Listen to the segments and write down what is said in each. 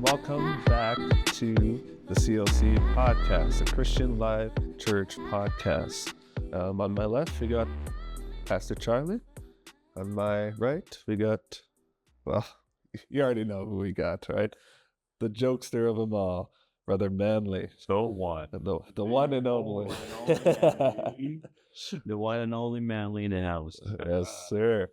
Welcome back to the CLC podcast, the Christian Live Church podcast. On my left, we got Pastor Charlie. On my right, we got, well, you already know who we got, right? The jokester of them all, Brother Manley. The one. The one and only. The one and only Manley in the house. Yes, sir.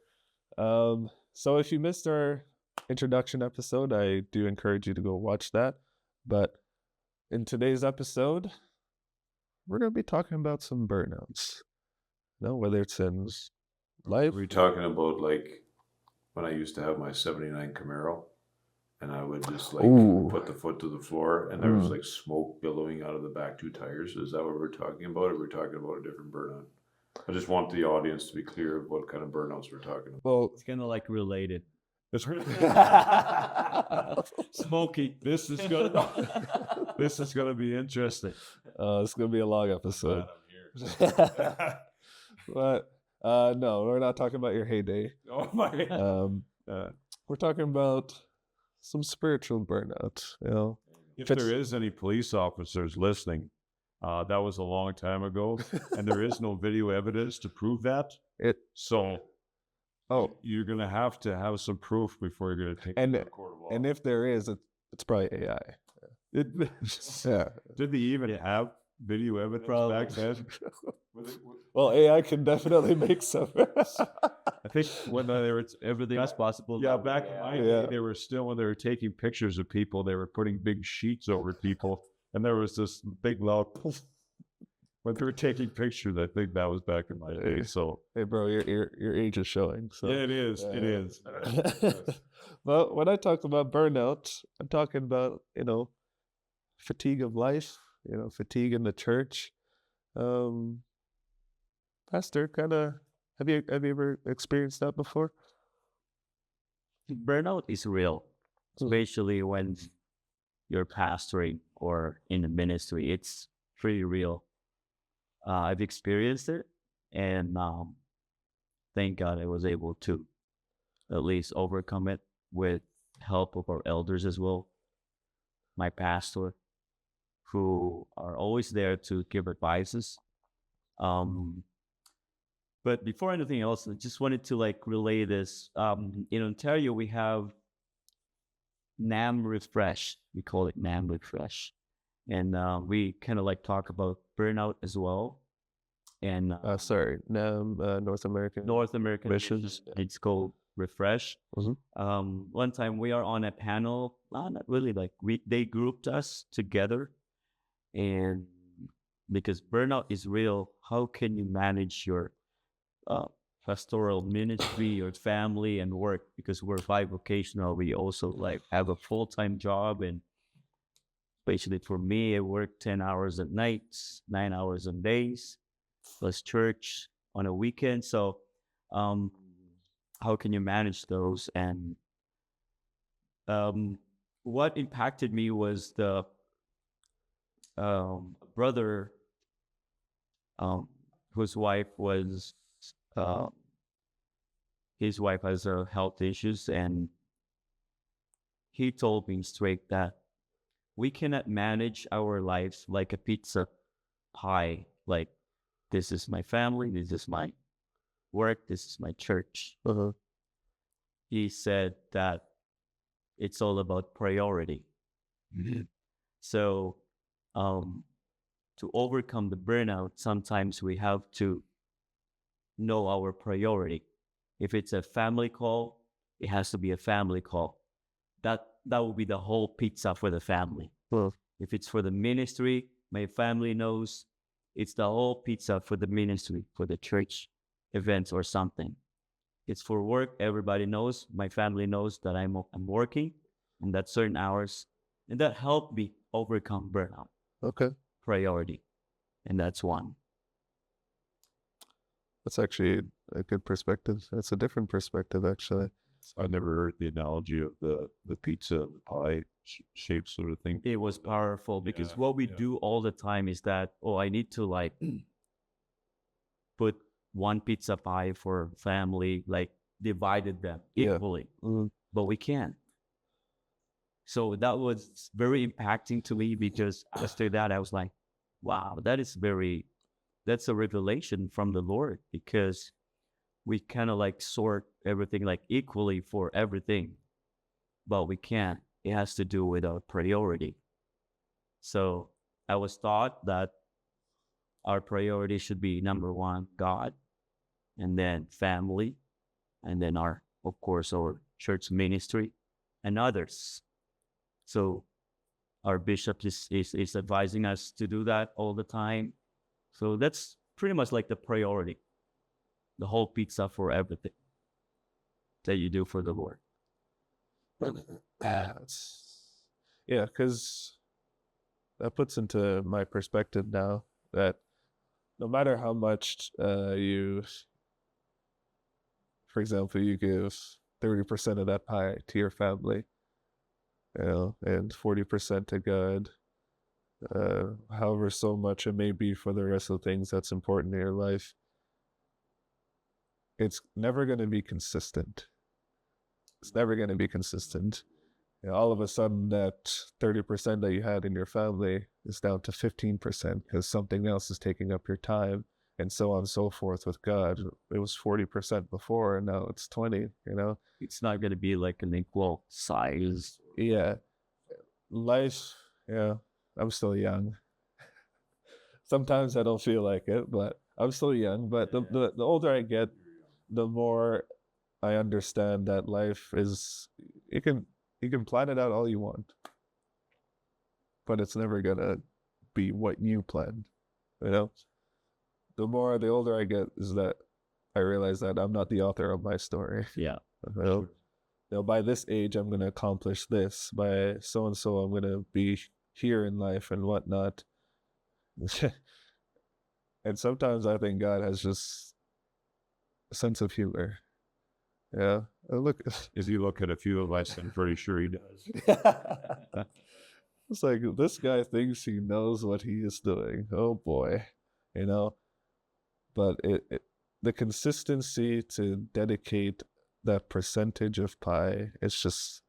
So if you missed our introduction episode, I do encourage you to go watch that. But in today's episode, we're going to be talking about some burnouts. Whether it's in life. We're talking about like when I used to have my 79 Camaro and I would just like put the foot to the floor and there was like smoke billowing out of the back two tires. Is that what we're talking about? Or we're talking about a different burnout? I just want the audience to be clear of what kind of burnouts we're talking about. Well, it's kind of like related. Smoky. This is gonna be interesting. It's gonna be a long episode. But no, we're not talking about your heyday. Oh my! We're talking about some spiritual burnout. If there is any police officers listening, that was a long time ago, and there is no video evidence to prove that. You're going to have some proof before you're going to take it to the court of law. And if there is, it's probably AI. Yeah. Did they even have video evidence back then? Well, AI can definitely make some. I think when everything was possible. Yeah, back in my day, they were still, when they were taking pictures of people, they were putting big sheets over people, and there was this big loud when they were taking pictures. I think that was back in my day. So, hey, bro, your age is showing. So. Yeah, it is. It is. Well, when I talk about burnout, I'm talking about fatigue of life. Fatigue in the church. Pastor, have you ever experienced that before? Burnout is real, especially when you're pastoring or in the ministry. It's pretty real. I've experienced it, and thank God I was able to at least overcome it with help of our elders as well, my pastor, who are always there to give advices. But before anything else, I just wanted to relay this. In Ontario, we have NAM Refresh. We call it NAM Refresh. And we kind of talk about burnout as well. And NAM, North American Missions. It's called Refresh. Mm-hmm. One time we are on a panel, not really, they grouped us together. And because burnout is real, how can you manage your pastoral ministry, your family, and work? Because we're bivocational, we also have a full-time job, and especially for me, I work 10 hours at nights, 9 hours on days, plus church on a weekend. So how can you manage those? And what impacted me was the brother whose wife was his wife has health issues, and he told me straight that we cannot manage our lives like a pizza pie. This is my family, this is my work, this is my church. He said that it's all about priority. So to overcome the burnout, sometimes we have to know our priority. If it's a family call, it has to be a family call. That will be the whole pizza for the family. If it's for the ministry, my family knows it's the whole pizza for the ministry, for the church events or something. It's for work. Everybody knows. My family knows that I'm working and that certain hours, and that helped me overcome burnout. Okay. Priority, and that's one. That's actually a good perspective. That's a different perspective, actually. I never heard the analogy of the pizza pie shape sort of thing. It was powerful because Yeah, what we yeah. do all the time is that, oh, I need to like put one pizza pie for family, like divided them Yeah. equally, Mm. but we can't. So that was very impacting to me because after that, I was like, wow, that's a revelation from the Lord, because we kind of like sort everything like equally for everything, but we can't. It has to do with our priority. So I was taught that our priority should be number one, God, and then family, and then of course, our church ministry and others. So our bishop is advising us to do that all the time. So that's pretty much like the priority, the whole pizza for everything that you do for the Lord. Yeah, because that puts into my perspective now that no matter how much you, for example, you give 30% of that pie to your family, and 40% to God, however so much it may be for the rest of the things that's important in your life, it's never going to be consistent. It's never going to be consistent. All of a sudden, that 30% that you had in your family is down to 15% because something else is taking up your time, and so on and so forth with God. It was 40% before, and now it's 20, It's not going to be like an equal size. Yeah. Life, I'm still young. Sometimes I don't feel like it, but I'm still young. But the older I get, the more I understand that life is, you can plan it out all you want, but it's never gonna be what you planned. The older I get is that I realize that I'm not the author of my story. Yeah. By this age I'm gonna accomplish this. By so and so I'm gonna be here in life and whatnot. And sometimes I think God has just a sense of humor. Yeah. Look, If you look at a few of us, I'm pretty sure he does. it's like this guy thinks he knows what he is doing. Oh boy, But the consistency to dedicate that percentage of pie, it's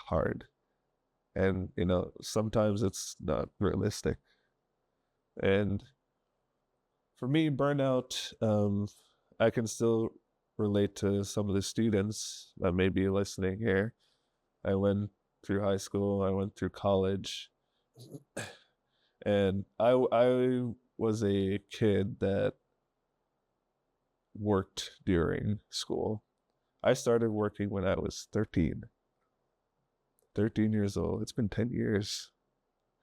hard, and sometimes it's not realistic. And for me, burnout, I can still relate to some of the students that may be listening here. I went through high school, I went through college, and I was a kid that worked during school. I started working when I was 13 years old. It's been 10 years.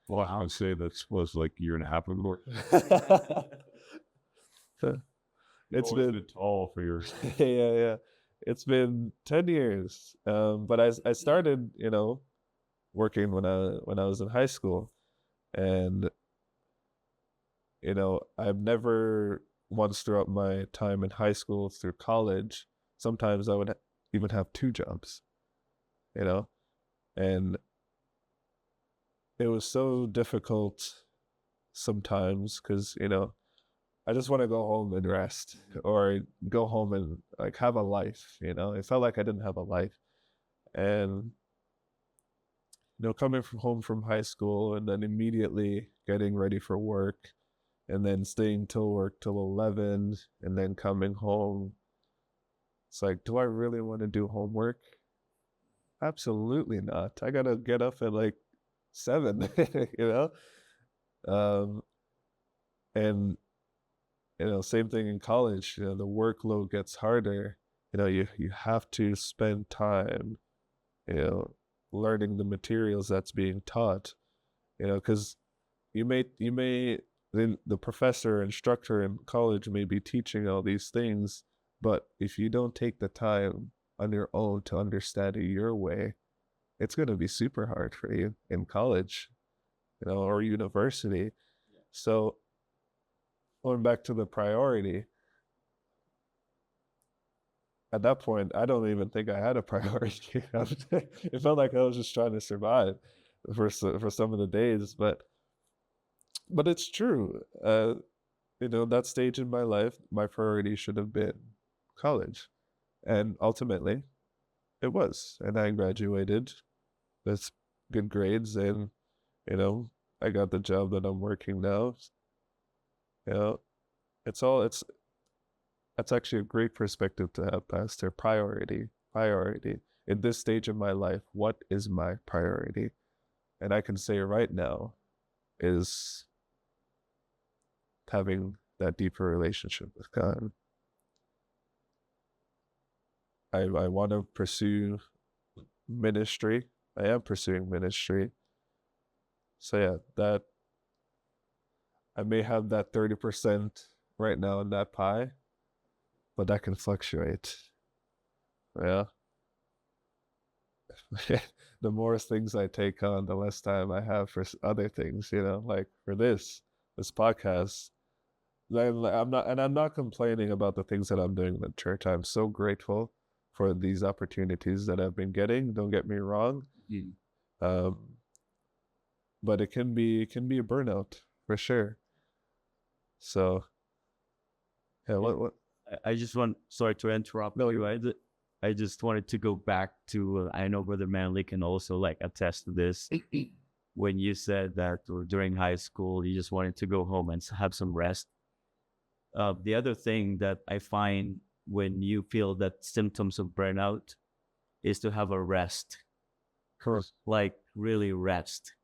Well, I would say that was like a year and a half ago. It's been tall for your yeah. It's been 10 years. But I started, working when I was in high school, and I've never once throughout my time in high school through college, sometimes I would even have two jobs, and it was so difficult sometimes because, I just want to go home and rest, or go home and like have a life, It felt like I didn't have a life. And, coming from home from high school and then immediately getting ready for work and then staying till work till 11 and then coming home. It's like, do I really want to do homework? Absolutely not. I gotta get up at like 7, and same thing in college. The workload gets harder. You have to spend time, learning the materials that's being taught. Because the professor, instructor in college may be teaching all these things, But if you don't take the time on your own to understand it your way, it's going to be super hard for you in college, or university. So going back to the priority, at that point, I don't even think I had a priority. It felt like I was just trying to survive for some of the days, but it's true. That stage in my life, my priority should have been college, and ultimately, it was. And I graduated with good grades, and I got the job that I'm working now. That's actually a great perspective to have, Pastor. Priority. In this stage of my life, what is my priority? And I can say right now is having that deeper relationship with God. I want to pursue ministry. I am pursuing ministry. So yeah, that I may have that 30% right now in that pie, but that can fluctuate. Yeah. The more things I take on, the less time I have for other things, like for this podcast. I'm not complaining about the things that I'm doing in the church. I'm so grateful for these opportunities that I've been getting. Don't get me wrong. But it can be a burnout for sure. So yeah, what I just sorry to interrupt. No, I just wanted to go back to, I know Brother Manley can also attest to this. When you said that during high school, you just wanted to go home and have some rest. The other thing that I find when you feel that symptoms of burnout is to have a rest. Correct. Really rest.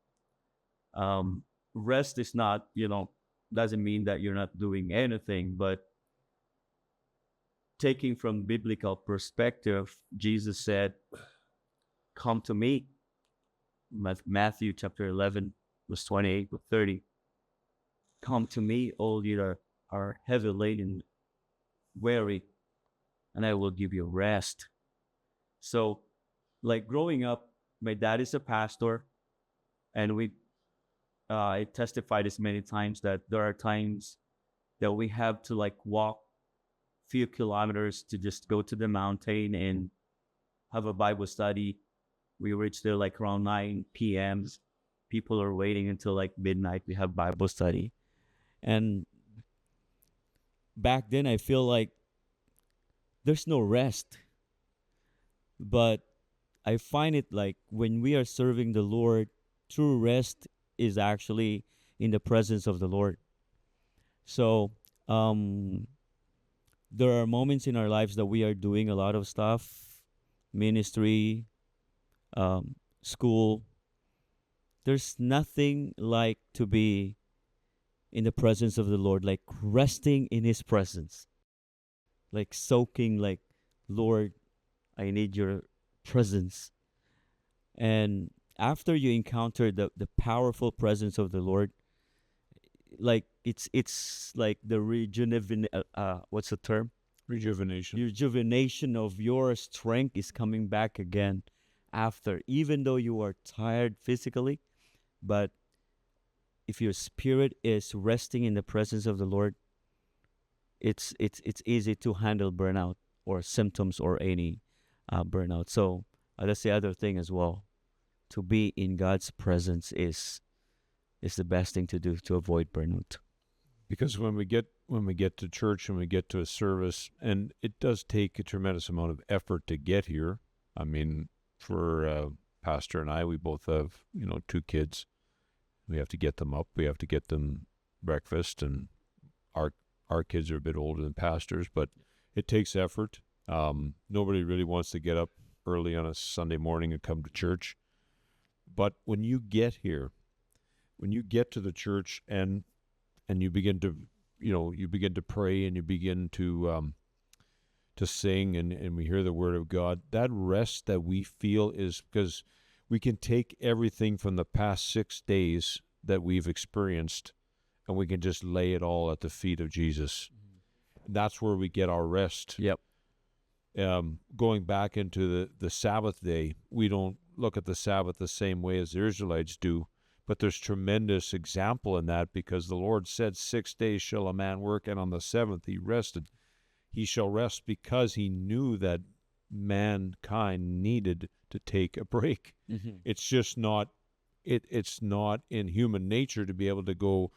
Rest is not, doesn't mean that you're not doing anything, but taking from biblical perspective, Jesus said, "Come to me." Matthew chapter 11, verse 28 to 30. "Come to me, all you that are heavy laden, weary, and I will give you rest." So, growing up, my dad is a pastor, and I testified this many times that there are times that we have to walk few kilometers to just go to the mountain and have a Bible study. We reach there around 9 p.m. People are waiting until midnight. We have Bible study. And back then I feel like there's no rest. But I find it when we are serving the Lord, true rest is actually in the presence of the Lord. So, there are moments in our lives that we are doing a lot of stuff, ministry, school. There's nothing like to be in the presence of the Lord, resting in His presence, soaking, Lord, I need your presence. And after you encounter the powerful presence of the Lord, it's like the what's the term? Rejuvenation of your strength is coming back again after, even though you are tired physically, but if your spirit is resting in the presence of the Lord, it's easy to handle burnout or symptoms or any burnout. So that's the other thing as well. To be in God's presence is the best thing to do to avoid burnout. Because when we get to church and we get to a service, and it does take a tremendous amount of effort to get here. I mean, for Pastor and I, we both have 2 kids. We have to get them up. We have to get them breakfast, and our kids are a bit older than Pastor's, but it takes effort. Nobody really wants to get up early on a Sunday morning and come to church. But when you get here, when you get to the church and you begin to pray and you begin to sing and we hear the word of God, that rest that we feel is because we can take everything from the past 6 days that we've experienced and we can just lay it all at the feet of Jesus. That's where we get our rest. Yep. going back into the Sabbath day, we don't look at the Sabbath the same way as the Israelites do, but there's tremendous example in that, because the Lord said, 6 days shall a man work, and on the seventh he rested. He shall rest because he knew that mankind needed to take a break. Mm-hmm. It's just not, it's not in human nature to be able to go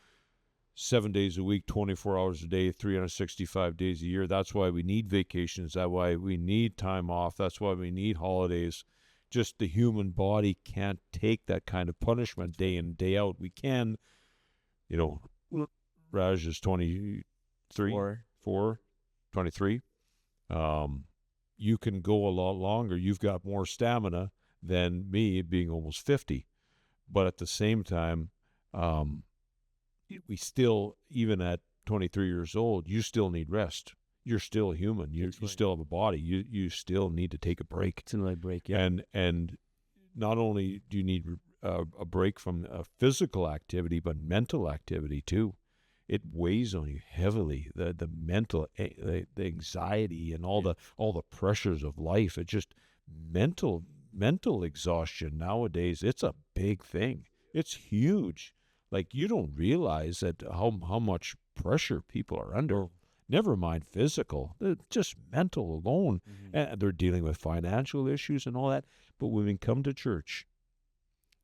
7 days a week, 24 hours a day, 365 days a year. That's why we need vacations. That's why we need time off. That's why we need holidays. Just the human body can't take that kind of punishment day in, day out. We can, Raj is 23. You can go a lot longer. You've got more stamina than me, being almost 50. But at the same time, we still, even at 23 years old, you still need rest. You're still human. You still have a body. You still need to take a break. It's another break, yeah. And not only do you need a break from physical activity, but mental activity too. It weighs on you heavily. The mental, the anxiety, and all the pressures of life. It just mental exhaustion nowadays. It's a big thing. It's huge. Like, you don't realize that how much pressure people are under. Never mind physical, just mental alone. Mm-hmm. And they're dealing with financial issues and all that. But when we come to church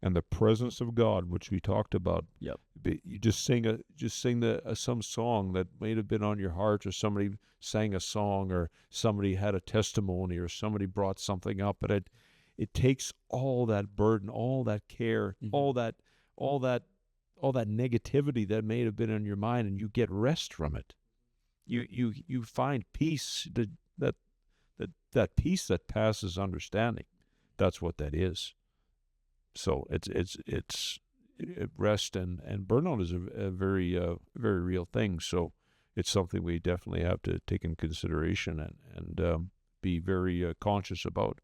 and the presence of God, which we talked about, yep, you just sing some song that might have been on your heart, or somebody sang a song, or somebody had a testimony, or somebody brought something up, but it takes all that burden, all that care, mm-hmm. all that negativity that may have been in your mind, and you get rest from it. You find peace, that peace that passes understanding. That's what that is. So it's rest and burnout is a very very real thing. So it's something we definitely have to take in consideration and be very conscious about.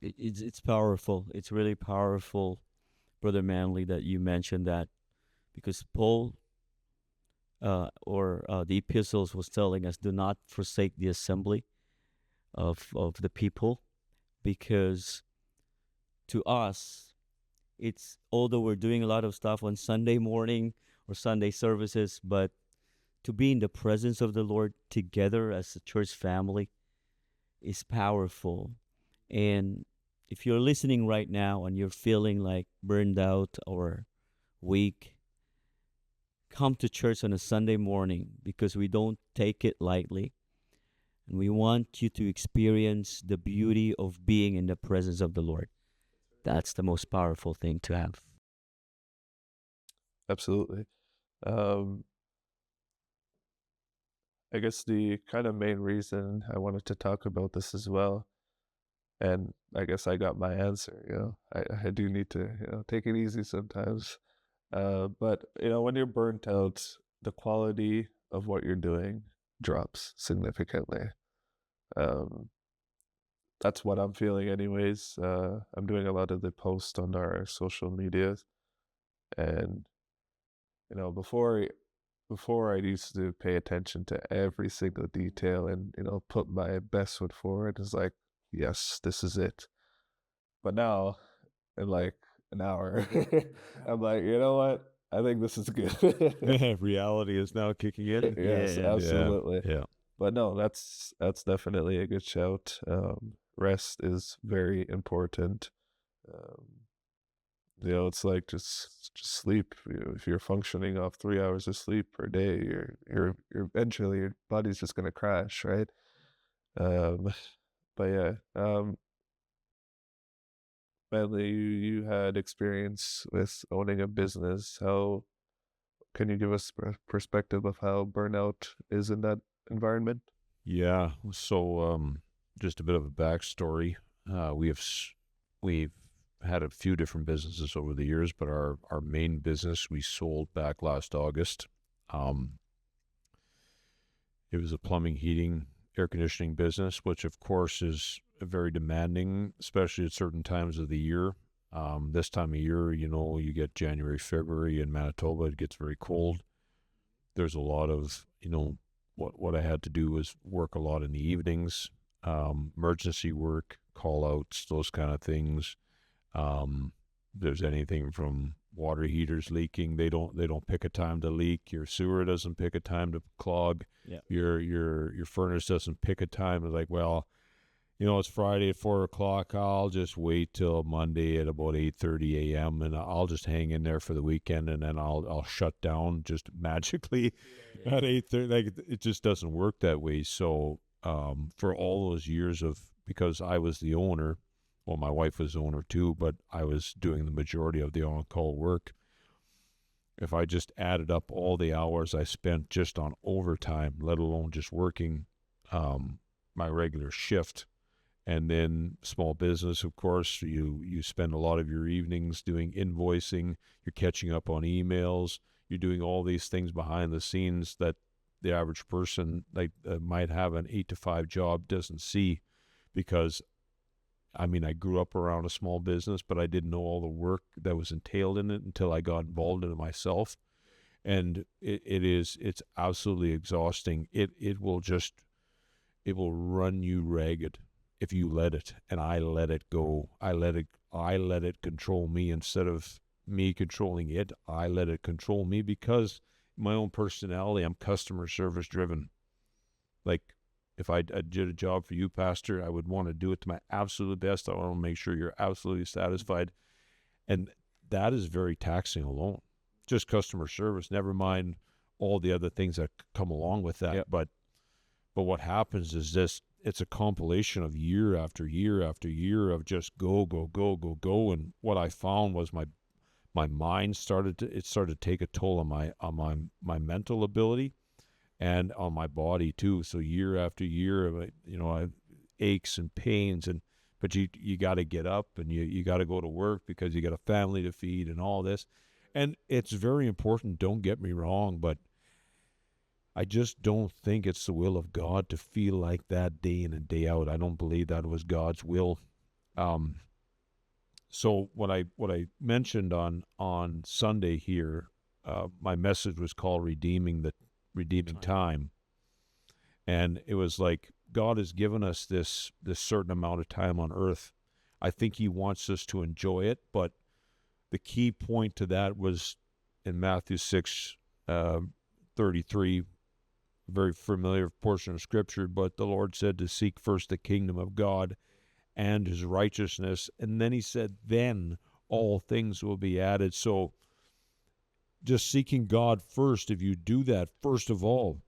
It's powerful. It's really powerful, Brother Manley, that you mentioned that, because Paul the epistles was telling us, do not forsake the assembly of the people, because to us, it's, although we're doing a lot of stuff on Sunday morning or Sunday services, but to be in the presence of the Lord together as a church family is powerful. And if you're listening right now and you're feeling like burned out or weak, come to church on a Sunday morning, because we don't take it lightly. And we want you to experience the beauty of being in the presence of the Lord. That's the most powerful thing to have. Absolutely. I guess the kind of main reason I wanted to talk about this as well, and I guess I got my answer, I do need to, take it easy sometimes. But, when you're burnt out, the quality of what you're doing drops significantly. That's what I'm feeling anyways. I'm doing a lot of the posts on our social medias, and, before I used to pay attention to every single detail and, put my best foot forward. It's like, yes, this is it. But now, in like an hour, I'm like, you know what? I think this is good. Reality is now kicking in. Yes, Yeah. absolutely. Yeah. But no, that's definitely a good shout. Rest is very important. It's like just sleep. If you're functioning off 3 hours of sleep per day, you're eventually your body's just gonna crash, right? But yeah, Bentley, you had experience with owning a business. How can you give us perspective of how burnout is in that environment? Yeah. So just a bit of a backstory. We've had a few different businesses over the years, but our main business we sold back last August. It was a plumbing, heating, air conditioning business, which of course is very demanding, especially at certain times of the year. This time of year, you get January, February in Manitoba, it gets very cold. There's a lot of, what I had to do was work a lot in the evenings. emergency work, call outs, those kind of things. There's anything from water heaters leaking. They don't pick a time to leak. Your sewer doesn't pick a time to clog. Yeah. Your furnace doesn't pick a time. It's like, well, it's Friday at 4:00. I'll just wait till Monday at about 8:30 a.m. and I'll just hang in there for the weekend, and then I'll shut down just magically at 8:30. Like, it just doesn't work that way. So for all those years because I was the owner, well, my wife was the owner too, but I was doing the majority of the on-call work. If I just added up all the hours I spent just on overtime, let alone just working my regular shift, and then small business, of course, you spend a lot of your evenings doing invoicing, you're catching up on emails, you're doing all these things behind the scenes that the average person might have an 8-to-5 job doesn't see, because I grew up around a small business, but I didn't know all the work that was entailed in it until I got involved in it myself. And it's absolutely exhausting. It will run you ragged if you let it. And I let it go. I let it control me instead of me controlling it. I let it control me because my own personality, I'm customer service driven. Like, if I did a job for you, Pastor, I would want to do it to my absolute best. I want to make sure you're absolutely satisfied. And that is very taxing alone. Just customer service, never mind all the other things that come along with that. Yep. But what happens is it's a compilation of year after year after year of just go. And what I found was my mind started to take a toll on my mental ability and on my body too. So year after year, I have aches and pains, but you got to get up and you got to go to work because you got a family to feed and all this. And it's very important, don't get me wrong, but I just don't think it's the will of God to feel like that day in and day out. I don't believe that was God's will. So what I mentioned on Sunday here, my message was called Redeeming Time. And it was like, God has given us this certain amount of time on earth. I think he wants us to enjoy it, but the key point to that was in Matthew 6:33, very familiar portion of scripture, but the Lord said to seek first the kingdom of God and his righteousness. And then he said, then all things will be added. So just seeking God first, if you do that, first of all,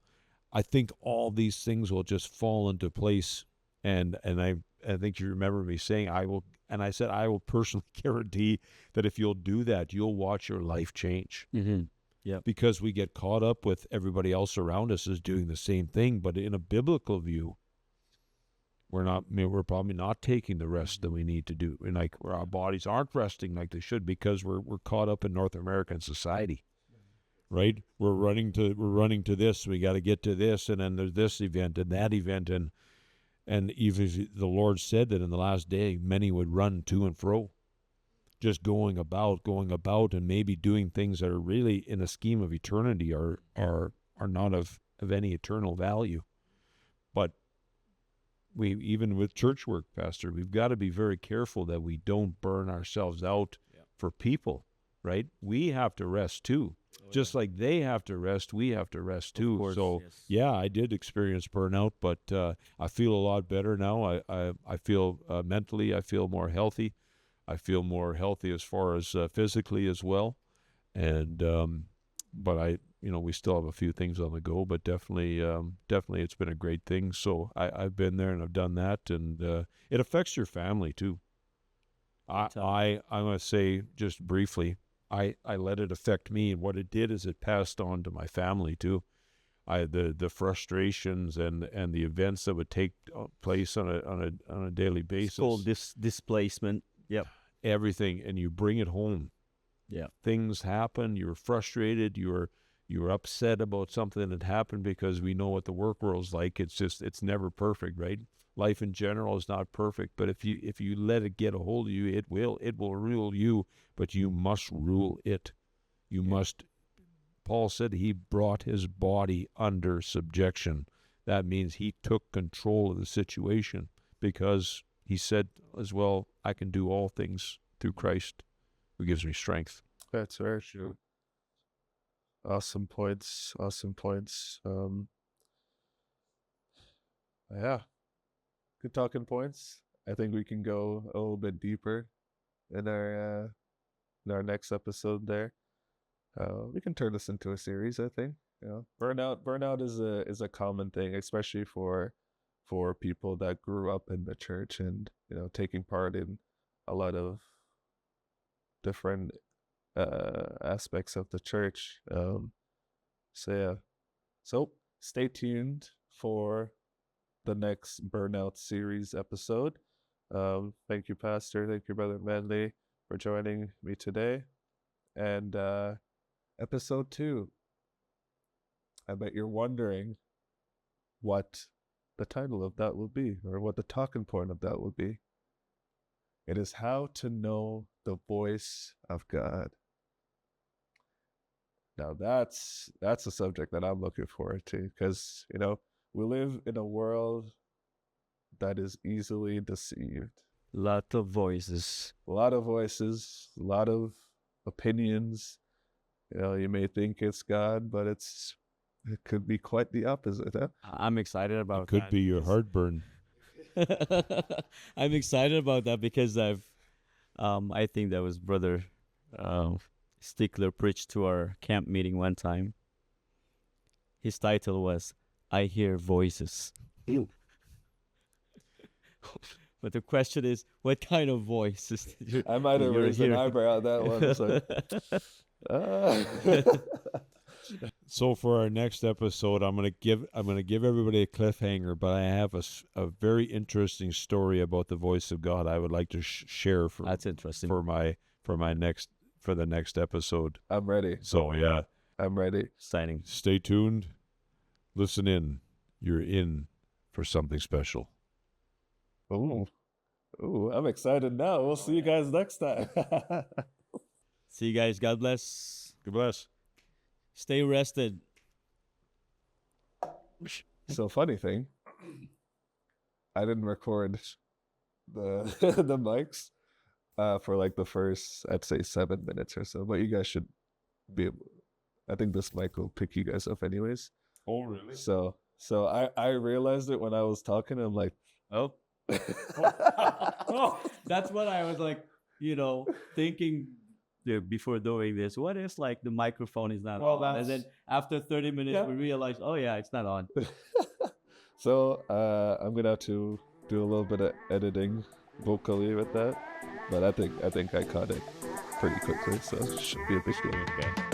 I think all these things will just fall into place. And I think you remember me saying, I will personally guarantee that if you'll do that, you'll watch your life change. Mm-hmm. Yeah. Because we get caught up with everybody else around us is doing the same thing. But in a biblical view, we're probably not taking the rest that we need to do. And like, where our bodies aren't resting like they should because we're caught up in North American society. Right? We're running to this, we got to get to this, and then there's this event and that event, and even the Lord said that in the last day many would run to and fro, just going about and maybe doing things that are really in a scheme of eternity are not of any eternal value. But even with church work, Pastor, we've got to be very careful that we don't burn ourselves out for people, right? We have to rest too. Just like they have to rest, we have to rest too. Course, so, yes. Yeah, I did experience burnout, but I feel a lot better now. I feel mentally, I feel more healthy. I feel more healthy as far as physically as well. And but we still have a few things on the go, but definitely it's been a great thing. So I've been there and I've done that, and it affects your family too. I'm going to say just briefly, I let it affect me, and what it did is it passed on to my family too. The frustrations and the events that would take place on a daily basis. It's called displacement. Yep. Everything, and you bring it home. Yeah. Things happen. You're frustrated. You're upset about something that happened, because we know what the work world's like. It's never perfect, right? Life in general is not perfect, but if you let it get a hold of you, it will rule you, but you must rule it. You must. Paul said he brought his body under subjection. that means he took control of the situation, because he said as well, I can do all things through Christ who gives me strength. That's very true. Awesome points. Awesome points. Yeah, good talking points. I think we can go a little bit deeper in our next episode. There, we can turn this into a series. I think. Burnout is a common thing, especially for people that grew up in the church and taking part in a lot of different aspects of the church. So stay tuned for the next Burnout series episode. Thank you, Pastor. Thank you, Brother Manley, for joining me today. And episode 2. I bet you're wondering what the title of that will be, or what the talking point of that will be. It is how to know the voice of God. Now that's a subject that I'm looking forward to, because we live in a world that is easily deceived. Lot of voices. A lot of voices, a lot of opinions. You may think it's God, but it could be quite the opposite. Huh? I'm excited about It could be your heartburn. I'm excited about that because I think that was Brother Stickler preached to our camp meeting one time. His title was, I Hear Voices. But the question is, what kind of voices? I might have raised an eyebrow at that one. So for our next episode, I'm gonna give everybody a cliffhanger, but I have a very interesting story about the voice of God I would like to share for. That's interesting. For the next episode. I'm ready. So yeah, I'm ready. Exciting. Stay tuned. Listen in. You're in for something special. Ooh, I'm excited now. We'll see you guys next time. See you guys. God bless. God bless. Stay rested. So funny thing, I didn't record the the mics for like the first, I'd say, 7 minutes or so, but you guys should be able. I think this mic will pick you guys up anyways. Oh really? So I realized it when I was talking. I'm like, Oh. That's what I was like, thinking before doing this. What if like the microphone is not on? And then after 30 minutes, we realized, oh yeah, it's not on. So I'm gonna have to do a little bit of editing vocally with that, but I think I caught it pretty quickly, so it should be a big deal. Okay.